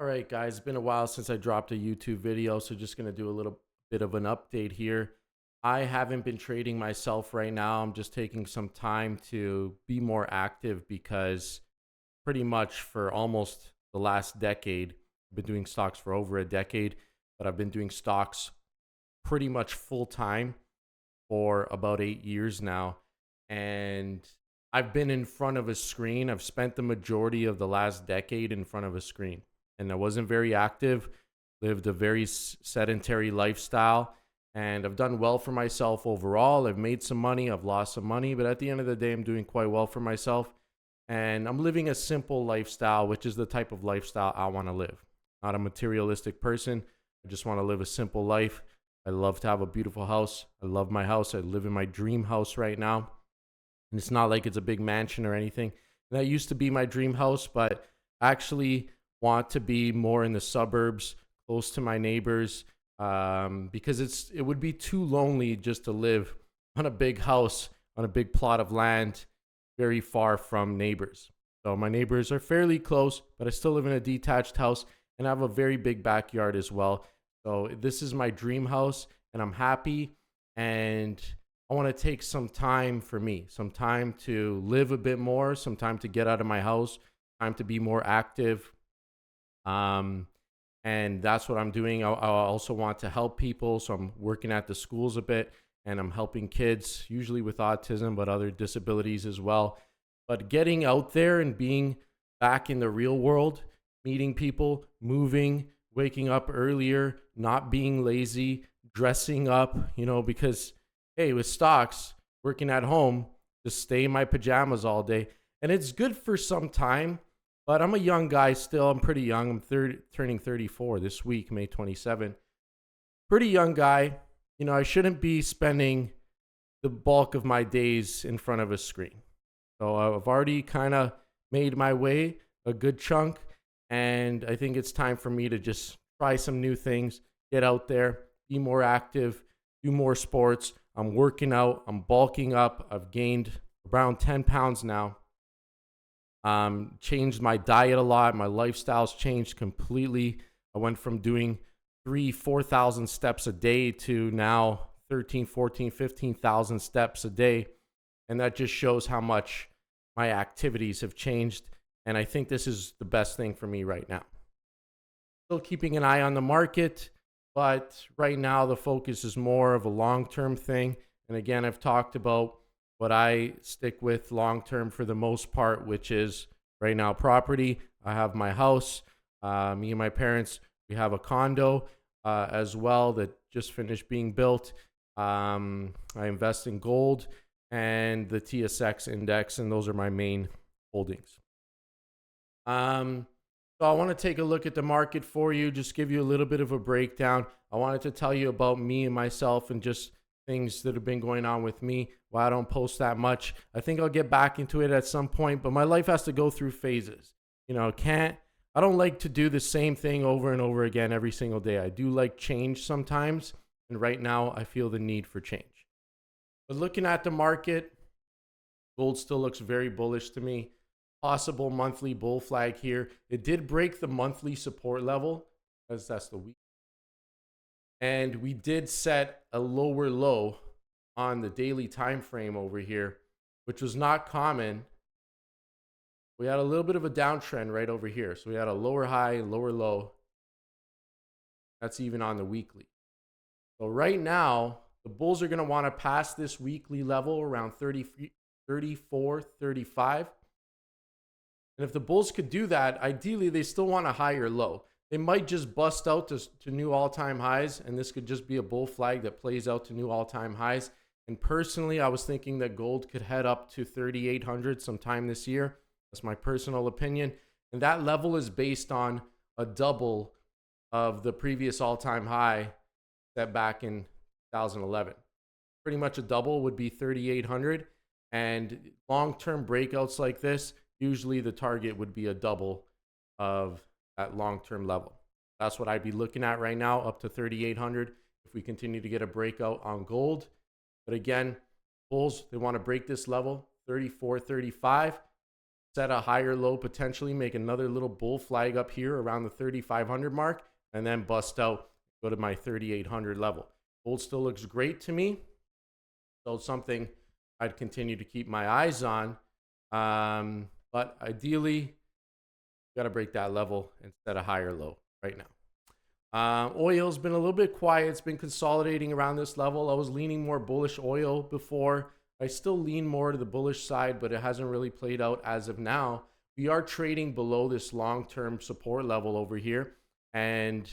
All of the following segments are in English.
All right, guys, it's been a while since I dropped a YouTube video, so just going to do a little bit of an update here. I haven't been trading myself right now. I'm just taking some time to be more active because pretty much for almost the last decade, I've been doing stocks for over a decade, but I've been doing stocks pretty much full time for about 8 years now. And I've been in front of a screen. I've spent the majority of the last decade in front of a screen. And I wasn't very active, lived a very sedentary lifestyle. And I've done well for myself overall. I've made some money, I've lost some money, but at the end of the day, I'm doing quite well for myself. And I'm living a simple lifestyle, which is the type of lifestyle I want to live. Not a materialistic person. I just want to live a simple life. I love to have a beautiful house. I love my house. I live in my dream house right now. And it's not like it's a big mansion or anything. And that used to be my dream house, but I actually want to be more in the suburbs, close to my neighbors, because it would be too lonely just to live on a big house, on a big plot of land, very far from neighbors. So my neighbors are fairly close, but I still live in a detached house and I have a very big backyard as well. So this is my dream house and I'm happy, and I want to take some time for me, some time to live a bit more, some time to get out of my house, time to be more active. Um, and that's what I'm doing. I also want to help people. So I'm working at the schools a bit and I'm helping kids, usually with autism, but other disabilities as well. But getting out there and being back in the real world, meeting people, moving, waking up earlier, not being lazy, dressing up, because hey, with stocks, working at home, just stay in my pajamas all day. And it's good for some time, but I'm a young guy still. I'm pretty young. I'm turning 34 this week, May 27. Pretty young guy. I shouldn't be spending the bulk of my days in front of a screen. So I've already kind of made my way a good chunk. And I think it's time for me to just try some new things, get out there, be more active, do more sports. I'm working out. I'm bulking up. I've gained around 10 pounds now. Changed my diet a lot. My lifestyle's changed completely. I went from doing 4,000 steps a day to now 13, 14, 15,000 steps a day. And that just shows how much my activities have changed. And I think this is the best thing for me right now. Still keeping an eye on the market, but right now the focus is more of a long-term thing. And again, I've talked about what I stick with long-term for the most part, which is right now property. I have my house. Me and my parents, we have a condo as well that just finished being built. I invest in gold and the TSX index, and those are my main holdings. So I want to take a look at the market for you, just give you a little bit of a breakdown. I wanted to tell you about me and myself and just things that have been going on with me. Why I don't post that much. I think I'll get back into it at some point, but my life has to go through phases. I don't like to do the same thing over and over again every single day. I do like change sometimes, and right now I feel the need for change. But looking at the market, gold still looks very bullish to me. Possible monthly bull flag here. It did break the monthly support level, as that's the week. And we did set a lower low on the daily time frame over here, which was not common. We had a little bit of a downtrend right over here. So we had a lower high, lower low. That's even on the weekly. So right now, the bulls are going to want to pass this weekly level around 34, 35. And if the bulls could do that, ideally, they still want a higher low. They might just bust out to new all-time highs, and this could just be a bull flag that plays out to new all-time highs. And personally, I was thinking that gold could head up to 3,800 sometime this year. That's my personal opinion. And that level is based on a double of the previous all-time high set back in 2011. Pretty much a double would be 3,800. And long-term breakouts like this, usually the target would be a double of that long-term level. That's what I'd be looking at right now, up to 3,800 if we continue to get a breakout on gold. But again, bulls, they want to break this level, 34, 35. set a higher low, potentially make another little bull flag up here around the 3,500 mark, and then bust out, go to my 3,800 level. Gold still looks great to me. So it's something I'd continue to keep my eyes on. But ideally, got to break that level and set a higher low right now. Oil's been a little bit quiet. It's been consolidating around this level. I was leaning more bullish oil before. I still lean more to the bullish side, but it hasn't really played out as of now. We are trading below this long-term support level over here, and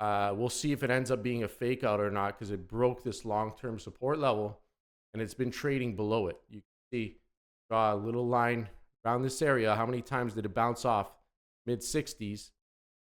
we'll see if it ends up being a fake out or not, because it broke this long-term support level and it's been trading below it. You can see, draw a little line around this area. How many times did it bounce off? Mid-60s,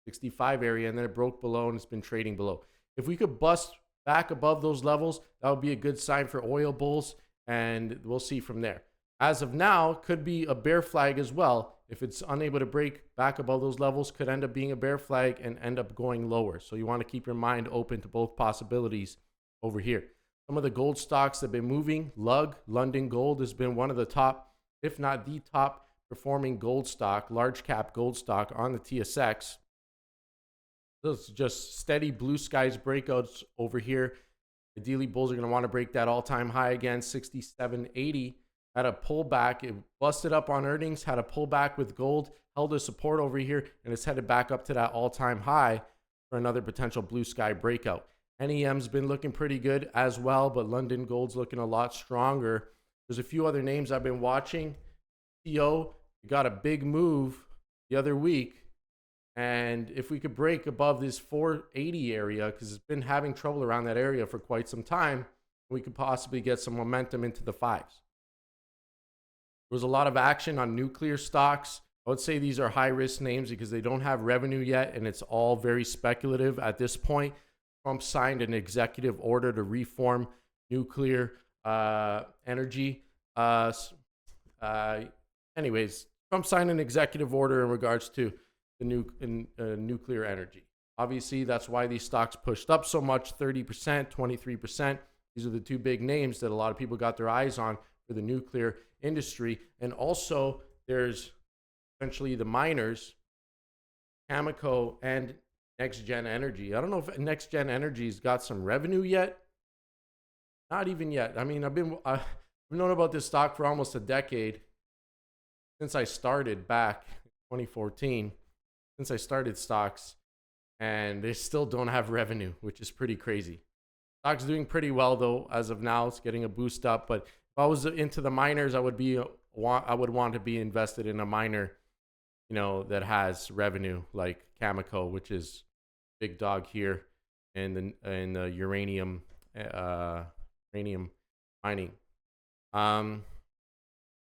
65 area, and then it broke below and it's been trading below. If we could bust back above those levels, that would be a good sign for oil bulls, and we'll see from there. As of now, could be a bear flag as well. If it's unable to break back above those levels, could end up being a bear flag and end up going lower. So you want to keep your mind open to both possibilities over here. Some of the gold stocks have been moving. London Gold has been one of the top, if not the top performing gold stock, large cap gold stock on the TSX. Those just steady blue skies breakouts over here. Ideally, bulls are going to want to break that all-time high again, 67.80. Had a pullback. It busted up on earnings, had a pullback with gold, held a support over here, and it's headed back up to that all-time high for another potential blue sky breakout. NEM's been looking pretty good as well, but London Gold's looking a lot stronger. There's a few other names I've been watching. TO got a big move the other week, and if we could break above this 480 area, because it's been having trouble around that area for quite some time, we could possibly get some momentum into the fives. There was a lot of action on nuclear stocks. I would say these are high-risk names because they don't have revenue yet, and it's all very speculative at this point. Trump signed an executive order to reform nuclear energy. Anyways, Trump signed an executive order in regards to the nuclear energy. Obviously, that's why these stocks pushed up so much, 30%, 23%. These are the two big names that a lot of people got their eyes on for the nuclear industry. And also, there's essentially the miners, Cameco and NextGen Energy. I don't know if NextGen Energy's got some revenue yet. Not even yet. I mean, I've known about this stock for almost a decade, since I started back in 2014, since I started stocks, and they still don't have revenue, which is pretty crazy. Stock's doing pretty well though as of now. It's getting a boost up, but if I was into the miners, I would want to be invested in a miner, that has revenue like Cameco, which is big dog here in the uranium mining. So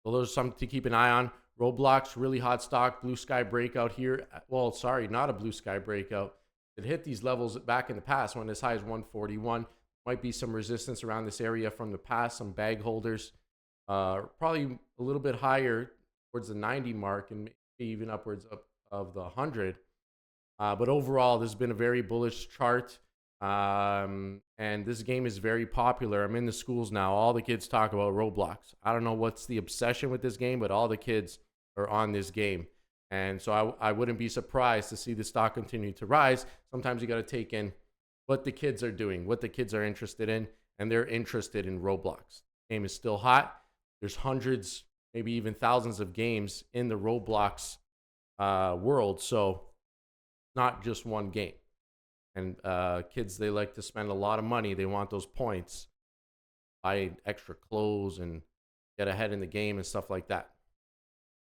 those are something to keep an eye on. Roblox, really hot stock, blue sky breakout here. Well, sorry, not a blue sky breakout. It hit these levels back in the past, went as high as 141. Might be some resistance around this area from the past, some bag holders. Probably a little bit higher towards the 90 mark and maybe even upwards of the 100. But overall, this has been a very bullish chart. And this game is very popular. I'm in the schools now. All the kids talk about Roblox. I don't know what's the obsession with this game, but all the kids are on this game. And so I wouldn't be surprised to see the stock continue to rise. Sometimes you got to take in what the kids are doing, what the kids are interested in, and they're interested in Roblox. The game is still hot. There's hundreds, maybe even thousands of games in the Roblox world. So not just one game. And kids, they like to spend a lot of money. They want those points, buy extra clothes and get ahead in the game and stuff like that.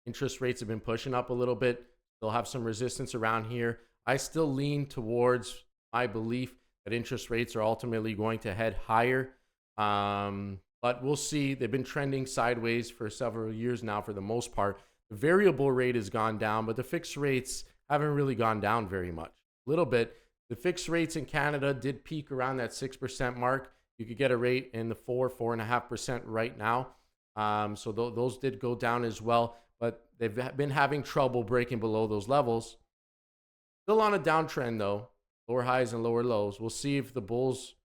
Interest rates have been pushing up a little bit. They'll have some resistance around here. I still lean towards my belief that interest rates are ultimately going to head higher. But we'll see. They've been trending sideways for several years now for the most part. The variable rate has gone down, but the fixed rates haven't really gone down very much. A little bit. The fixed rates in Canada did peak around that 6% mark. You could get a rate in the 4.5% right now. So those did go down as well, but they've been having trouble breaking below those levels. Still on a downtrend though, lower highs and lower lows. We'll see if the bulls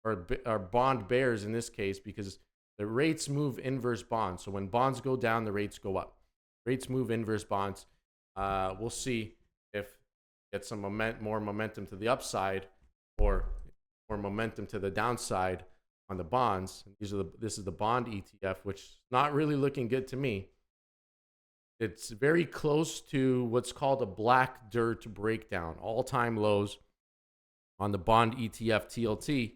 are bond bears in this case, because the rates move inverse bonds. So when bonds go down, the rates go up. Rates move inverse bonds. We'll see if get some more momentum to the upside or more momentum to the downside on the bonds. This is the bond ETF, which is not really looking good to me. It's very close to what's called a black dirt breakdown, all-time lows on the bond ETF TLT.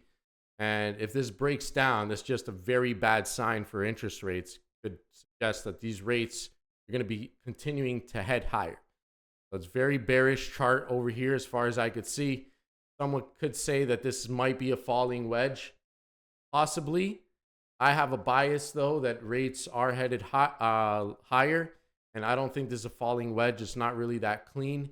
And if this breaks down, that's just a very bad sign for interest rates. Could suggest that these rates are going to be continuing to head higher. So it's very bearish chart over here as far as I could see. Someone could say that this might be a falling wedge. Possibly. I have a bias, though, that rates are headed higher. And I don't think this is a falling wedge. It's not really that clean.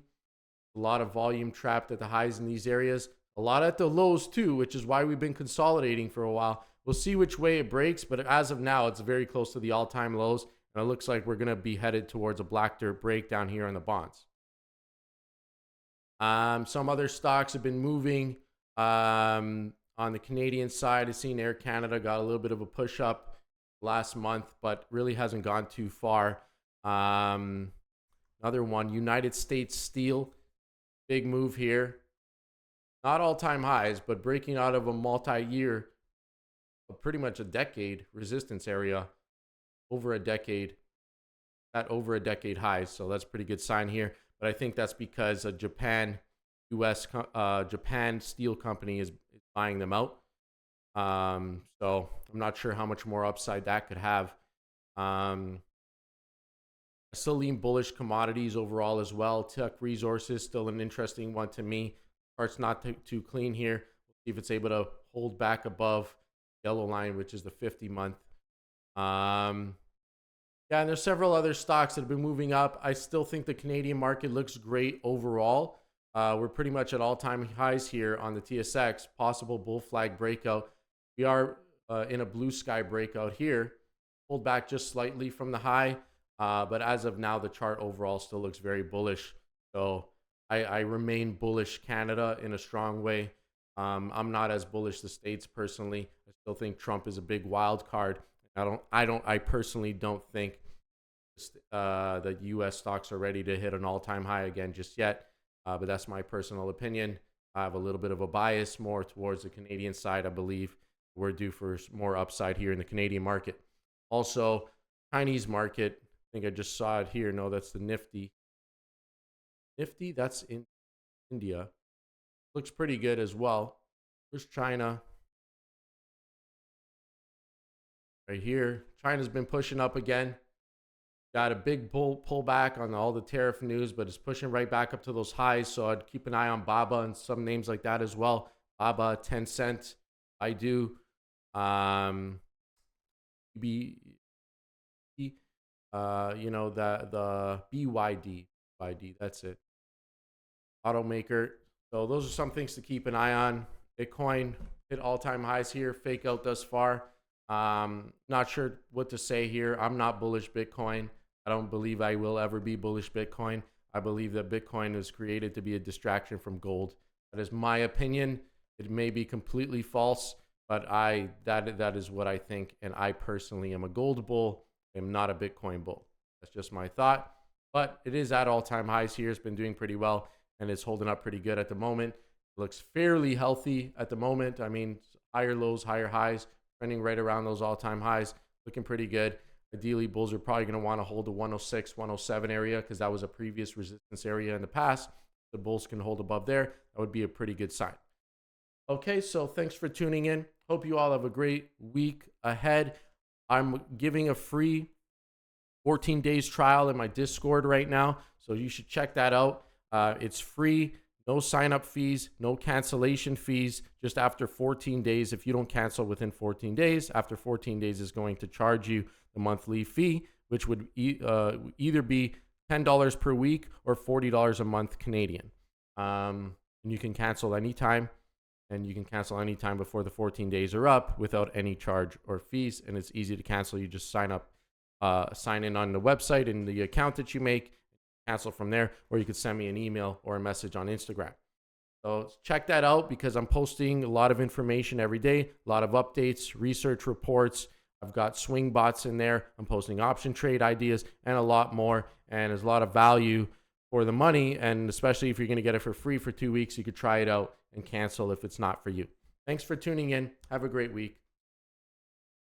A lot of volume trapped at the highs in these areas. A lot at the lows too, which is why we've been consolidating for a while. We'll see which way it breaks, but as of now, it's very close to the all-time lows. And it looks like we're going to be headed towards a black dirt breakdown here on the bonds. Some other stocks have been moving. On the Canadian side, I've seen Air Canada got a little bit of a push up last month, but really hasn't gone too far. Another one, United States Steel, big move here. Not all-time highs, but breaking out of a multi-year, pretty much a decade resistance area, over a decade, at over a decade highs. So that's a pretty good sign here. But I think that's because a Japan steel company is buying them out. So I'm not sure how much more upside that could have. I still lean bullish commodities overall as well. Teck Resources still an interesting one to me. Chart's not too clean here. We'll see if it's able to hold back above yellow line, which is the 50-month. Yeah, and there's several other stocks that have been moving up. I still think the Canadian market looks great overall. We're pretty much at all-time highs here on the TSX. Possible bull flag breakout. We are in a blue sky breakout here. Pulled back just slightly from the high. But as of now, the chart overall still looks very bullish. So I remain bullish Canada in a strong way. I'm not as bullish the States personally. I still think Trump is a big wild card. I personally don't think the U.S. stocks are ready to hit an all-time high again just yet. But that's my personal opinion. I have a little bit of a bias more towards the Canadian side. I believe we're due for more upside here in the Canadian market. Also, Chinese market. I think I just saw it here. No, that's the Nifty. Nifty, that's in India. Looks pretty good as well. There's China. Right here. China's been pushing up again. Got a big pullback on all the tariff news, but it's pushing right back up to those highs. So I'd keep an eye on Baba and some names like that as well. Baba, Tencent, Baidu, the BYD, that's it. Automaker. So those are some things to keep an eye on. Bitcoin hit all-time highs here. Fake out thus far. Not sure what to say here. I'm not bullish Bitcoin. I don't believe I will ever be bullish Bitcoin. I believe that Bitcoin was created to be a distraction from gold. That is my opinion. It may be completely false, but that is what I think. And I personally am a gold bull. I'm not a Bitcoin bull. That's just my thought. But it is at all-time highs here. It's been doing pretty well, and it's holding up pretty good at the moment. It looks fairly healthy at the moment. I mean, higher lows, higher highs, trending right around those all-time highs, looking pretty good. Ideally, bulls are probably going to want to hold the 106, 107 area because that was a previous resistance area in the past. The bulls can hold above there. That would be a pretty good sign. Okay, so thanks for tuning in. Hope you all have a great week ahead. I'm giving a free 14 days trial in my Discord right now, so you should check that out. It's free. No sign-up fees, no cancellation fees, just after 14 days. If you don't cancel within 14 days, after 14 days is going to charge you the monthly fee, which would either be $10 per week or $40 a month Canadian. And you can cancel anytime, and you can cancel anytime before the 14 days are up without any charge or fees, and it's easy to cancel. You just sign in on the website and the account that you make, cancel from there, or you could send me an email or a message on Instagram. So check that out because I'm posting a lot of information every day, a lot of updates, research reports, I've got swing bots in there. I'm posting option trade ideas and a lot more. And there's a lot of value for the money. And especially if you're going to get it for free for 2 weeks, you could try it out and cancel if it's not for you. Thanks for tuning in. Have a great week.